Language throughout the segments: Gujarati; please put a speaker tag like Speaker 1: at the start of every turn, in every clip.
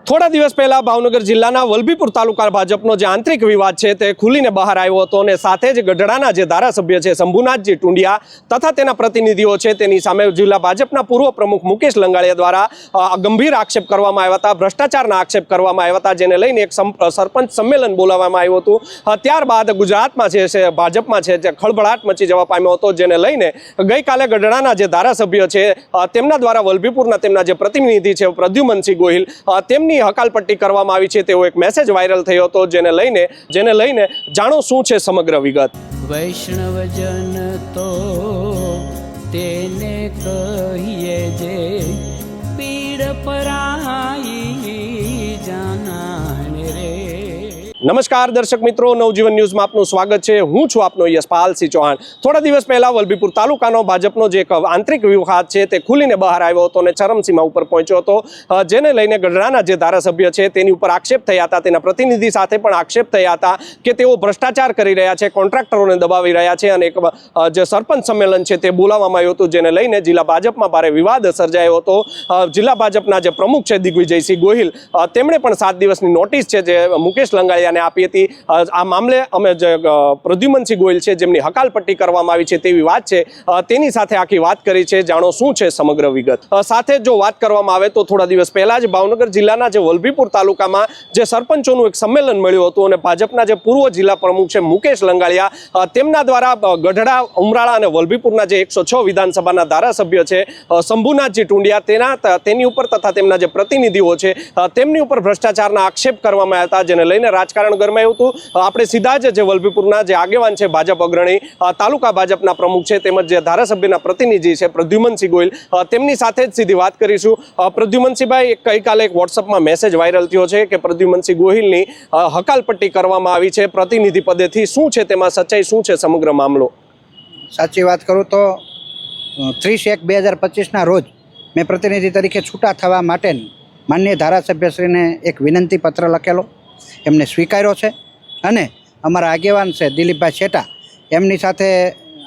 Speaker 1: થોડા દિવસ પહેલા ભાવનગર જિલ્લાના વલભીપુર તાલુકા ભાજપનો જે આંતરિક વિવાદ છે તે ખુલીને બહાર આવ્યો હતો અને સાથે જ ગઢડાના જે ધારાસભ્ય છે શંભુનાથજી ટુંડિયા તથા તેના પ્રતિનિધિઓ છે તેની સામે જિલ્લા ભાજપના પૂર્વ પ્રમુખ મુકેશ લંગાળિયા દ્વારા ગંભીર આક્ષેપ કરવામાં આવ્યા હતા, ભ્રષ્ટાચારના આક્ષેપ કરવામાં આવ્યા હતા, જેને લઈને એક સરપંચ સંમેલન બોલાવવામાં આવ્યું હતું। ત્યારબાદ ગુજરાતમાં છે ભાજપમાં છે જે ખળભળાટ મચી જવા પામ્યો હતો, જેને લઈને ગઈકાલે ગઢડાના જે ધારાસભ્ય છે તેમના દ્વારા વલભીપુરના તેમના જે પ્રતિનિધિ છે પ્રદ્યુમનસિંહ ગોહિલ તેમની હકાલપટ્ટી કરવામાં આવી છે તેવો એક મેસેજ વાયરલ થયો હતો, જેને લઈને જાણો શું છે સમગ્ર વિગત।
Speaker 2: વૈષ્ણવજન તો તેને કહીએ જે પીડ પરાઈ જાનાને રે।
Speaker 1: નમસ્કાર દર્શક મિત્રો, નવજીવન ન્યૂઝમાં આપનું સ્વાગત છે। હું છું આપનો યશપાલસિંહ ચૌહાણ। થોડા દિવસ પહેલા વલભીપુર તાલુકાનો ભાજપનો જે એક આંતરિક વિવાદ છે તે ખુલીને બહાર આવ્યો હતો અને ચરમસીમા ઉપર પહોંચ્યો હતો, જેને લઈને ગઢડાના જે ધારાસભ્ય છે તેની ઉપર આક્ષેપ થયા હતા, તેના પ્રતિનિધિ સાથે પણ આક્ષેપ થયા હતા કે તેઓ ભ્રષ્ટાચાર કરી રહ્યા છે, કોન્ટ્રાક્ટરોને દબાવી રહ્યા છે અને એક જે સરપંચ સંમેલન છે તે બોલાવવામાં આવ્યું હતું, જેને લઈને જિલ્લા ભાજપમાં ભારે વિવાદ સર્જાયો હતો। જિલ્લા ભાજપના જે પ્રમુખ છે દિગ્વિજયસિંહ ગોહિલ તેમણે પણ 7 દિવસની નોટિસ છે જે મુકેશ લંગાળિયા આપી હતી। આ મામલે અમે જે પ્રદ્યુમનસિંહ ગોહિલ છે જેમની હકાલપટ્ટી કરવામાં આવી છે તેવી વાત છે, તેની સાથે આખી વાત કરી છે। જાણો શું છે સમગ્ર વિગત। સાથે જો વાત કરવામાં આવે તો થોડા દિવસ પહેલા જ ભાવનગર જિલ્લાના જે વલભીપુર તાલુકામાં જે સરપંચોનું એક સંમેલન મળ્યું હતું અને ભાજપના જે પૂર્વ જિલ્લા પ્રમુખ છે મુકેશ લંગાળિયા તેમના દ્વારા ગઢડા, ઉમરાળા અને વલભીપુરના જે 106 વિધાનસભાના ધારાસભ્ય છે શંભુનાથજી ટુંડિયા તેની ઉપર તથા તેમના જે પ્રતિનિધિઓ છે તેમની ઉપર ભ્રષ્ટાચારના આક્ષેપ કરવામાં આવ્યા હતા, જેને લઈને રાજકારણ ગરમાયું હતું। આપણે સીધા જ જે વલભીપુરના જે આગેવાન છે ભાજપ અગ્રણી તાલુકા ભાજપના પ્રમુખ છે તેમજ જે ધારાસભ્યના પ્રતિનિધિ છે પ્રદ્યુમનસિંહ ગોહિલ તેમની સાથે જ સીધી વાત કરીશું। પ્રદ્યુમનસિંહભાઈ, ગઈકાલે એક વોટ્સઅપમાં મેસેજ વાયરલ થયો છે કે પ્રદ્યુમનસિંહ ગોહિલની હકાલપટ્ટી કરવામાં આવી છે પ્રતિનિધિ પદેથી, શું છે તેમાં સચ્ચાઈ, શું છે સમગ્ર મામલો?
Speaker 3: સાચી વાત કરું તો 30/1/2025ના રોજ મેં પ્રતિનિધિ તરીકે છૂટા થવા માટેની માનનીય ધારાસભ્યશ્રીને એક વિનંતી પત્ર લખેલો, એમને સ્વીકાર્યો છે અને અમારા આગેવાન છે દિલીપભાઈ શેટા એમની સાથે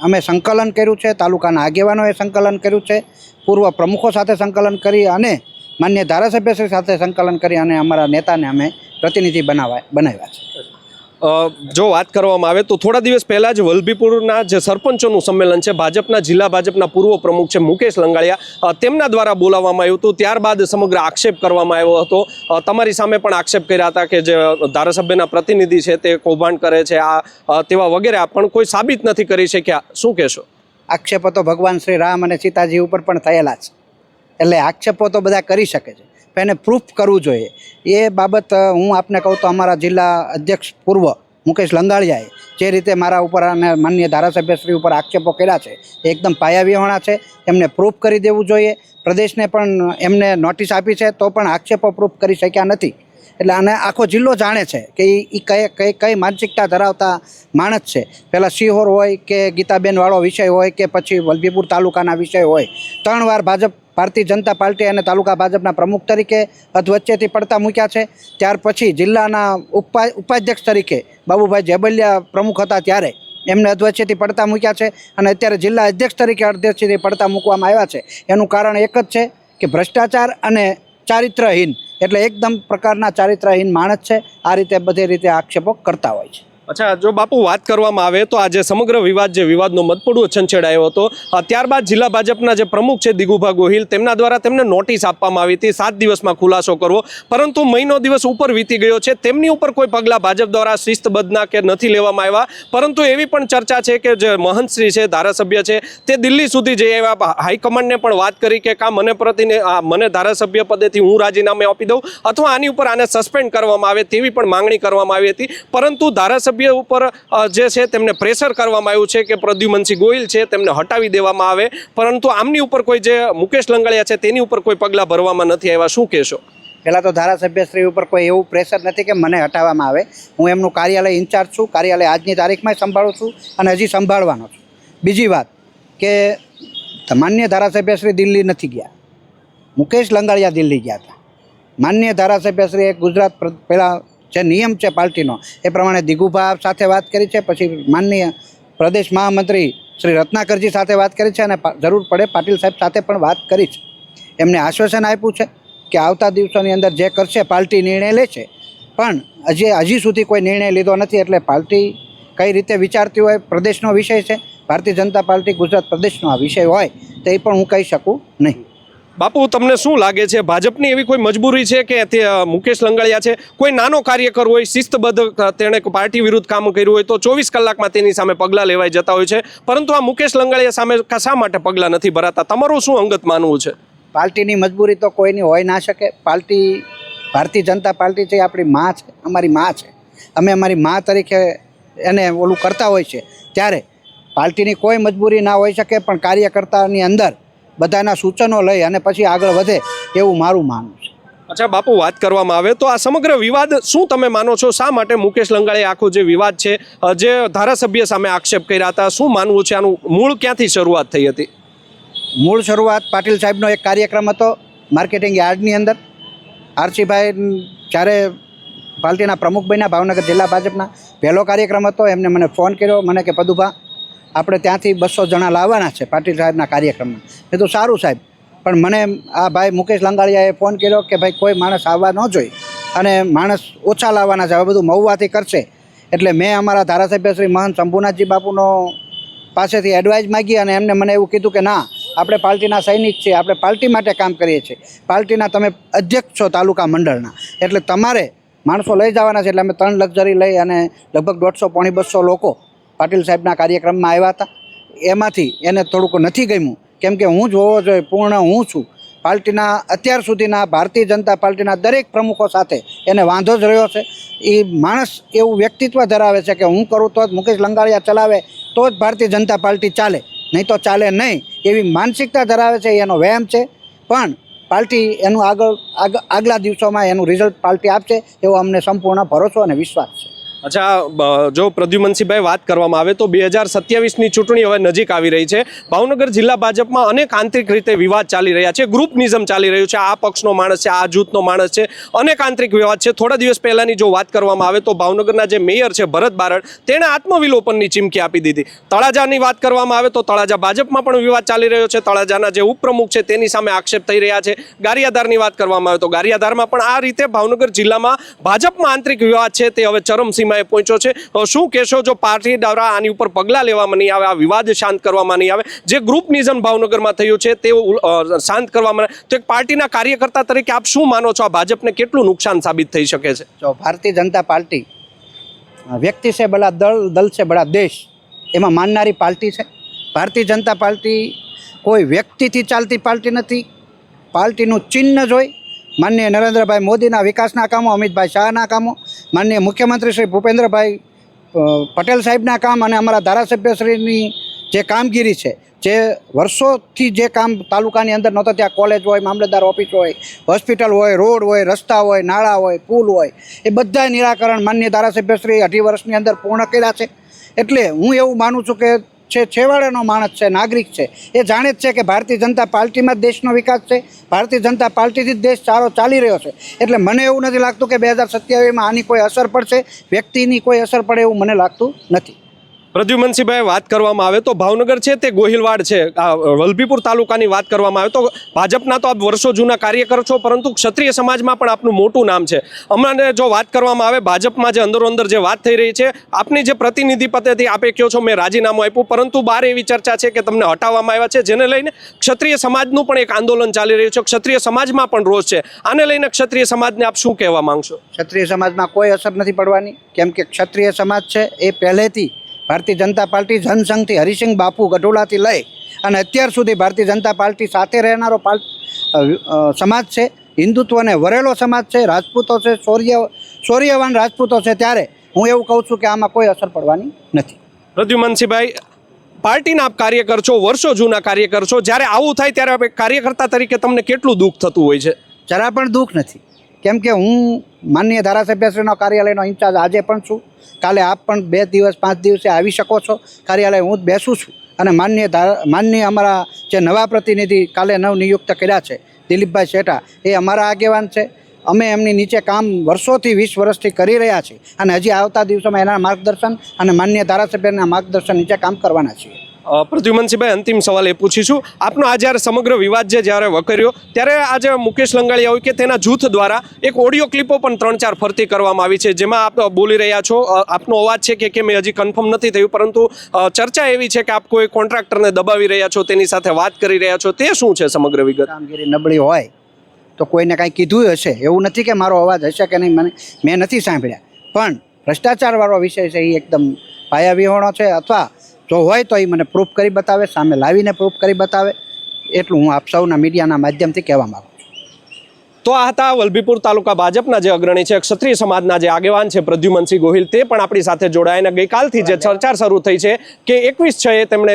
Speaker 3: અમે સંકલન કર્યું છે, તાલુકાના આગેવાનોએ સંકલન કર્યું છે, પૂર્વ પ્રમુખો સાથે સંકલન કરી અને માન્ય ધારાસભ્યશ્રી સાથે સંકલન કરી અને અમારા નેતાને અમે પ્રતિનિધિ બનાવ્યા છે।
Speaker 1: જો વાત કરવામાં આવે તો થોડા દિવસ પહેલા જ વલભીપુરના જે સરપંચોનું સંમેલન છે ભાજપના જિલ્લા ભાજપના પૂર્વ પ્રમુખ છે મુકેશ લંગાળિયા તેમના દ્વારા બોલાવવામાં આવ્યું હતું, ત્યારબાદ સમગ્ર આક્ષેપ કરવામાં આવ્યો હતો। તમારી સામે પણ આક્ષેપ કર્યા હતા કે જે ધારાસભ્યના પ્રતિનિધિ છે તે કૌભાંડ કરે છે તેવા વગેરે, પણ કોઈ સાબિત નથી કરી શક્યા, શું કહેશો?
Speaker 3: આક્ષેપો તો ભગવાન શ્રી રામ અને સીતાજી ઉપર પણ થયેલા છે, એટલે આક્ષેપો તો બધા કરી શકે છે, પણ એને પ્રૂફ કરવું જોઈએ। એ બાબત હું આપને કહું તો અમારા જિલ્લા અધ્યક્ષ પૂર્વ મુકેશ લંગાળિયાએ જે રીતે મારા ઉપર અને માનનીય ધારાસભ્યશ્રી ઉપર આક્ષેપો કર્યા છે એ એકદમ પાયાવિહોણા છે, એમને પ્રૂફ કરી દેવું જોઈએ। પ્રદેશને પણ એમને નોટિસ આપી છે તો પણ આક્ષેપો પ્રૂફ કરી શક્યા નથી, એટલે આને આખો જિલ્લો જાણે છે કે એ કઈ માનસિકતા ધરાવતા માણસ છે। પહેલાં શિહોર હોય કે ગીતાબેનવાળો વિષય હોય કે પછી વલભીપુર તાલુકાના વિષય હોય, 3 વાર ભારતીય જનતા પાર્ટી અને તાલુકા ભાજપના પ્રમુખ તરીકે અધવચ્ચેથી પડતા મૂક્યા છે। ત્યાર પછી જિલ્લાના ઉપાધ્યક્ષ તરીકે બાબુભાઈ જેબલિયા પ્રમુખ હતા ત્યારે એમને અધવચ્ચેથી પડતા મૂક્યા છે અને અત્યારે જિલ્લા અધ્યક્ષ તરીકે અધ્યક્ષથી પડતા મૂકવામાં આવ્યા છે। એનું કારણ એક જ છે કે ભ્રષ્ટાચાર અને ચારિત્રહીન, એટલે એકદમ પ્રકારના ચારિત્રહીન માણસ છે, આ રીતે બધી રીતે આક્ષેપો કરતા હોય છે।
Speaker 1: અચ્છા, જો બાપુ વાત કરવામાં આવે તો આજે સમગ્ર વિવાદનો મતપડું છંછેડાયો હતો, ત્યારબાદ જિલ્લા ભાજપના જે પ્રમુખ છે દિગુભા ગોહિલ તેમના દ્વારા તેમને નોટિસ આપવામાં આવી હતી 7 દિવસમાં ખુલાસો કરવો, પરંતુ મહિનો દિવસ ઉપર વીતી ગયો છે, તેમની ઉપર કોઈ પગલાં ભાજપ દ્વારા શિસ્તબદ્ધના કે નથી લેવામાં આવ્યા। પરંતુ એવી પણ ચર્ચા છે કે જે મહંતશ્રી છે ધારાસભ્ય છે તે દિલ્હી સુધી જઈ આવ્યા, હાઈકમાન્ડને પણ વાત કરી કે મને ધારાસભ્ય પદેથી હું રાજીનામે આપી દઉં અથવા આની ઉપર આને સસ્પેન્ડ કરવામાં આવે તેવી પણ માંગણી કરવામાં આવી હતી, પરંતુ ધારાસભ્ય ઉપર જે છે તેમને પ્રેશર કરવામાં આવ્યું છે કે પ્રદ્યુમનસિંહ ગોહિલ છે તેમને હટાવી દેવામાં આવે, પરંતુ આમની ઉપર કોઈ જે મુકેશ લંગાળિયા છે તેની ઉપર કોઈ પગલાં ભરવામાં નથી આવ્યા, શું કહેશો?
Speaker 3: પહેલાં તો ધારાસભ્યશ્રી ઉપર કોઈ એવું પ્રેશર નથી કે મને હટાવવામાં આવે, હું એમનું કાર્યાલય ઇન્ચાર્જ છું, કાર્યાલય આજની તારીખમાં સંભાળું છું અને હજી સંભાળવાનો છું। બીજી વાત કે માન્ય ધારાસભ્યશ્રી દિલ્હી નથી ગયા, મુકેશ લંગાળિયા દિલ્હી ગયા હતા। માન્ય ધારાસભ્યશ્રીએ ગુજરાત પહેલાં જે નિયમ છે પાર્ટીનો એ પ્રમાણે દિગુભા સાથે વાત કરી છે, પછી માનનીય પ્રદેશ મહામંત્રી શ્રી રત્નાકરજી સાથે વાત કરી છે અને જરૂર પડે પાટીલ સાહેબ સાથે પણ વાત કરી છે। એમને આશ્વાસન આપ્યું છે કે આવતા દિવસોની અંદર જે કરશે પાર્ટી નિર્ણય લેશે, પણ હજી સુધી કોઈ નિર્ણય લીધો નથી. એટલે પાર્ટી કઈ રીતે વિચારતી હોય પ્રદેશનો વિષય છે. ભારતીય જનતા પાર્ટી ગુજરાત પ્રદેશનો આ વિષય હોય તો એ પણ હું કહી શકું નહીં.
Speaker 1: બાપુ, તમને શું લાગે છે, ભાજપની એવી કોઈ મજબૂરી છે કે તે મુકેશ લંગડિયા છે, કોઈ નાનો કાર્યકર હોય, શિસ્તબદ્ધ, તેણે પાર્ટી વિરુદ્ધ કામ કર્યું હોય તો 24 કલાકમાં તેની સામે પગલાં લેવાઈ જતા હોય છે, પરંતુ આ મુકેશ લંગડિયા સામે શા માટે પગલાં નથી ભરાતા? તમારું શું અંગત માનવું છે?
Speaker 3: પાર્ટીની મજબૂરી તો કોઈની હોય ના શકે. ભારતીય જનતા પાર્ટી છે, આપણી મા છે, અમારી મા છે. અમે અમારી મા તરીકે એને ઓલું કરતા હોય છે, ત્યારે પાર્ટીની કોઈ મજબૂરી ના હોઈ શકે, પણ કાર્યકર્તાની અંદર બધાના સૂચનો લઈ અને પછી આગળ વધે એવું મારું માનવું છે.
Speaker 1: અચ્છા બાપુ, વાત કરવામાં આવે તો આ સમગ્ર વિવાદ શું તમે માનો છો? શા માટે મુકેશ લંગડિયા આખો જે વિવાદ છે, જે ધારાસભ્ય સામે આક્ષેપ કર્યા હતા, શું માનવું છે? આનું મૂળ ક્યાંથી શરૂઆત થઈ હતી?
Speaker 3: મૂળ શરૂઆત પાટીલ સાહેબનો એક કાર્યક્રમ હતો માર્કેટિંગ યાર્ડની અંદર. આરસીભાઈ જ્યારે પાર્ટીના પ્રમુખ બન્યા, ભાવનગર જિલ્લા ભાજપના, પહેલો કાર્યક્રમ હતો. એમને મને ફોન કર્યો, મને કે પદુભા આપણે ત્યાંથી 200 જણા લાવવાના છે પાટીલ સાહેબના કાર્યક્રમમાં. મેં તો સારું સાહેબ, પણ મને આ ભાઈ મુકેશ લંગડિયાએ ફોન કર્યો કે ભાઈ કોઈ માણસ આવવા ન જોઈએ અને માણસ ઓછા લાવવાના છે, હવે બધું મહુવાથી કરશે. એટલે મેં અમારા ધારાસભ્ય શ્રી મહંત શંભુનાથજી બાપુનો પાસેથી એડવાઇસ માગી અને એમને મને એવું કીધું કે ના, આપણે પાર્ટીના સૈનિક છીએ, આપણે પાર્ટી માટે કામ કરીએ છીએ, પાર્ટીના તમે અધ્યક્ષ છો તાલુકા મંડળના, એટલે તમારે માણસો લઈ જવાના છે. એટલે અમે 3 લક્ઝરી લઈ અને લગભગ 150-200 લોકો પાટીલ સાહેબના કાર્યક્રમમાં આવ્યા હતા. એમાંથી એને થોડુંક નથી ગમ્યું, કેમ કે હું જ હોવો જોઈએ, પૂર્ણ હું છું. પાર્ટીના અત્યાર સુધીના ભારતીય જનતા પાર્ટીના દરેક પ્રમુખો સાથે એને વાંધો જ રહ્યો છે. એ માણસ એવું વ્યક્તિત્વ ધરાવે છે કે હું કરું તો જ મુકેશ લંગડિયા ચલાવે તો જ ભારતીય જનતા પાર્ટી ચાલે, નહીં તો ચાલે નહીં, એવી માનસિકતા ધરાવે છે. એનો વહેમ છે, પણ પાર્ટી એનું આગલા દિવસોમાં એનું રિઝલ્ટ પાર્ટી આપશે એવો અમને સંપૂર્ણ ભરોસો અને વિશ્વાસ છે.
Speaker 1: અચ્છા, જો પ્રદ્યુમનસિંહભાઈ વાત કરવામાં આવે તો 2027ની ચૂંટણી હવે નજીક આવી રહી છે. ભાવનગર જિલ્લા ભાજપમાં અનેક આંતરિક રીતે વિવાદ ચાલી રહ્યા છે, ગ્રુપનિઝમ ચાલી રહ્યું છે. આ પક્ષનો માણસ છે, આ જૂથનો માણસ છે, અનેક આંતરિક વિવાદ છે. થોડા દિવસ પહેલાની જો વાત કરવામાં આવે તો ભાવનગરના જે મેયર છે ભરત બારડ, તેણે આત્મવિલોપનની ચીમકી આપી દીધી. તળાજાની વાત કરવામાં આવે તો તળાજા ભાજપમાં પણ વિવાદ ચાલી રહ્યો છે. તળાજાના જે ઉપપ્રમુખ છે તેની સામે આક્ષેપ થઈ રહ્યા છે. ગારિયાધારની વાત કરવામાં આવે તો ગારિયાધારમાં પણ આ રીતે ભાવનગર જિલ્લામાં ભાજપમાં આંતરિક વિવાદ છે તે હવે ચરમસીમા પહોંચ્યો છે. શું કહેશો, જો પાર્ટી દ્વારા આની ઉપર પગલાં લેવામાં નહીં આવે, આ વિવાદ શાંત કરવામાં નહીં આવે, જે ગ્રુપનિઝમ ભાવનગરમાં થયું છે તે શાંત કરવામાં, તો એક પાર્ટીના કાર્યકર્તા તરીકે આપ શું માનો છો, આ ભાજપને કેટલું નુકસાન સાબિત થઈ શકે છે?
Speaker 3: જો ભારતીય જનતા પાર્ટી વ્યક્તિ છે બડા દળ, દલ છે બડા દેશ, એમાં માનનારી પાર્ટી છે. ભારતીય જનતા પાર્ટી કોઈ વ્યક્તિથી ચાલતી પાર્ટી નથી. પાર્ટીનું ચિહ્ન જોઈ માનનીય નરેન્દ્રભાઈ મોદીના વિકાસના કામો, અમિતભાઈ શાહના કામો, માનનીય મુખ્યમંત્રી શ્રી ભૂપેન્દ્રભાઈ પટેલ સાહેબના કામ અને અમારા ધારાસભ્યશ્રીની જે કામગીરી છે, જે વર્ષોથી જે કામ તાલુકાની અંદર નહોતા, ત્યાં કોલેજ હોય, મામલતદાર ઓફિસ હોય, હોસ્પિટલ હોય, રોડ હોય, રસ્તા હોય, નાળા હોય, પુલ હોય, એ બધા નિરાકરણ માનનીય ધારાસભ્યશ્રી 18 વર્ષની અંદર પૂર્ણ કર્યા છે. એટલે હું એવું માનું છું કે છેવાડાનો માણસ છે, નાગરિક છે, એ જાણે જ છે કે ભારતીય જનતા પાર્ટીમાં જ દેશનો વિકાસ છે, ભારતીય જનતા પાર્ટીથી જ દેશ સારો ચાલી રહ્યો છે. એટલે મને એવું નથી લાગતું કે 2027માં આની કોઈ અસર પડશે, વ્યક્તિની કોઈ અસર પડે એવું મને લાગતું નથી.
Speaker 1: પ્રદ્યુમનસિંહભાઈ, વાત કરવામાં આવે તો ભાવનગર છે તે ગોહિલવાડ છે, વલભીપુર તાલુકાની વાત કરવામાં આવે તો ભાજપના તો આપ વર્ષો જૂના કાર્યકર છો, પરંતુ ક્ષત્રિય સમાજમાં પણ આપનું મોટું નામ છે. હમણાં જો વાત કરવામાં આવે ભાજપમાં જે અંદર જે વાત થઈ રહી છે, આપની જે પ્રતિનિધિ પદેથી આપે કહો છો મેં રાજીનામું આપ્યું, પરંતુ બહાર એવી ચર્ચા છે કે તમને હટાવવામાં આવ્યા છે, જેને લઈને ક્ષત્રિય સમાજનું પણ એક આંદોલન ચાલી રહ્યું છે, ક્ષત્રિય સમાજમાં પણ રોષ છે. આને લઈને ક્ષત્રિય સમાજને આપ શું કહેવા માંગશો?
Speaker 3: ક્ષત્રિય સમાજમાં કોઈ અસર નથી પડવાની, કેમ કે ક્ષત્રિય સમાજ છે એ પહેલેથી ભારતીય જનતા પાર્ટી જનસંઘથી હરિસિંહ બાપુ ગઢોલાથી લઈ અને અત્યાર સુધી ભારતીય જનતા પાર્ટી સાથે રહેનારો સમાજ છે. હિન્દુત્વને વરેલો સમાજ છે, રાજપૂતો છે, શૌર્યવાન રાજપૂતો છે. ત્યારે હું એવું કહું છું કે આમાં કોઈ અસર પડવાની નથી.
Speaker 1: પ્રદ્યુમનસિંહભાઈ, પાર્ટીના આપ કાર્યકર છો, વર્ષો જૂના કાર્યકર છો, જ્યારે આવું થાય ત્યારે કાર્યકર્તા તરીકે તમને કેટલું દુઃખ થતું હોય છે?
Speaker 3: જરા પણ દુઃખ નથી, કેમ કે હું માનનીય ધારાસભ્યશ્રીનો કાર્યાલયનો ઇન્ચાર્જ આજે પણ છું. કાલે આપ પણ 2 દિવસ 5 દિવસે આવી શકો છો કાર્યાલય, હું જ બેસું છું. અને માનનીય અમારા જે નવા પ્રતિનિધિ કાલે નવનિયુક્ત કર્યા છે દિલીપભાઈ શેઠા, એ અમારા આગેવાન છે. અમે એમની નીચે કામ વર્ષોથી 20 વર્ષથી કરી રહ્યા છીએ અને હજી આવતા દિવસોમાં એના માર્ગદર્શન અને માનનીય ધારાસભ્યના માર્ગદર્શન નીચે કામ કરવાના છીએ.
Speaker 1: પ્રદ્યુમનસિંહભાઈ, અંતિમ સવાલ એ પૂછીશું, આપનો આ જ્યારે સમગ્ર વિવાદ છે જ્યારે વકર્યો ત્યારે આજે મુકેશ લંગાળિયા હોય કે તેના જૂથ દ્વારા એક ઓડિયો ક્લિપો પણ 3-4 ફરતી કરવામાં આવી છે, જેમાં આપ બોલી રહ્યા છો, આપનો અવાજ છે કે કેમ એ હજી કન્ફર્મ નથી થયું, પરંતુ ચર્ચા એવી છે કે આપ કોઈ કોન્ટ્રાક્ટરને દબાવી રહ્યા છો, તેની સાથે વાત કરી રહ્યા છો, તે શું છે સમગ્ર વિગત?
Speaker 3: કામગીરી નબળી હોય તો કોઈને કાંઈ કીધું હશે, એવું નથી કે મારો અવાજ હશે કે નહીં, મેં નથી સાંભળ્યા, પણ ભ્રષ્ટાચારવાળો વિષય છે એ એકદમ પાયાવિહોણો છે, અથવા જો હોય તો એ મને પ્રૂફ કરી બતાવે, સામે લાવીને પ્રૂફ કરી બતાવે, એટલું હું આપ સૌના મીડિયાના માધ્યમથી કહેવા માગું.
Speaker 1: તો આ હતા વલભીપુર તાલુકા ભાજપના જે અગ્રણી છે, ક્ષત્રિય સમાજના જે આગેવાન છે પ્રદ્યુમનસિંહ ગોહિલ, તે પણ આપણી સાથે જોડાયા. અને ગઈકાલથી જે ચર્ચા શરૂ થઈ છે કે 21/6 તેમણે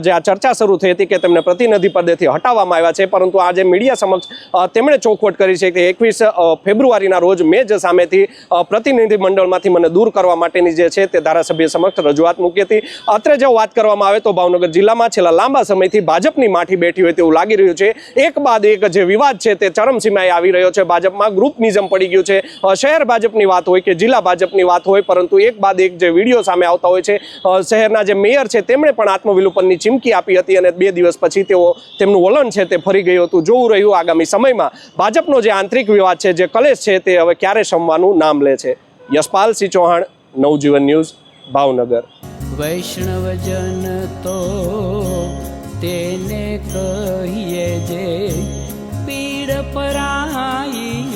Speaker 1: જે આ ચર્ચા શરૂ થઈ હતી કે તેમને પ્રતિનિધિ પદેથી હટાવવામાં આવ્યા છે, પરંતુ આજે મીડિયા સમક્ષ તેમણે ચોખવટ કરી છે કે 21 ફેબ્રુઆરીના રોજ મેં જ સામેથી પ્રતિનિધિ મંડળમાંથી મને દૂર કરવા માટેની જે છે તે ધારાસભ્ય સમક્ષ રજૂઆત મૂકી હતી. અત્રે જો વાત કરવામાં આવે તો ભાવનગર જિલ્લામાં છેલ્લા લાંબા સમયથી ભાજપની માઠી બેઠી હોય તેવું લાગી રહ્યું છે. એક બાદ એક જે વિવાદ છે તે ચરમસીમાએ આવી રહ્યો છે. ભાજપમાં ગ્રુપનિઝમ પડી ગયું છે. શહેર ભાજપની વાત હોય કે જિલ્લા ભાજપની વાત હોય, પરંતુ એક બાદ એક જે વિડીયો સામે આવતા હોય છે. શહેરના જે મેયર છે તેમણે પણ આત્મવિલોપનની ચીમકી આપી હતી અને 2 દિવસ પછી તેમનું વલણ છે તે ફરી ગયું હતું. જોવું રહ્યું આગામી સમયમાં ભાજપનો જે આંતરિક વિવાદ છે, જે કલેશ છે, તે હવે ક્યારે શમવાનું નામ લે છે. યશપાલસિંહ ચૌહાણ, નવજીવન ન્યૂઝ, ભાવનગર.
Speaker 2: વૈષ્ણવજન તો તેને કહીએ જે પીડ પરાઈ.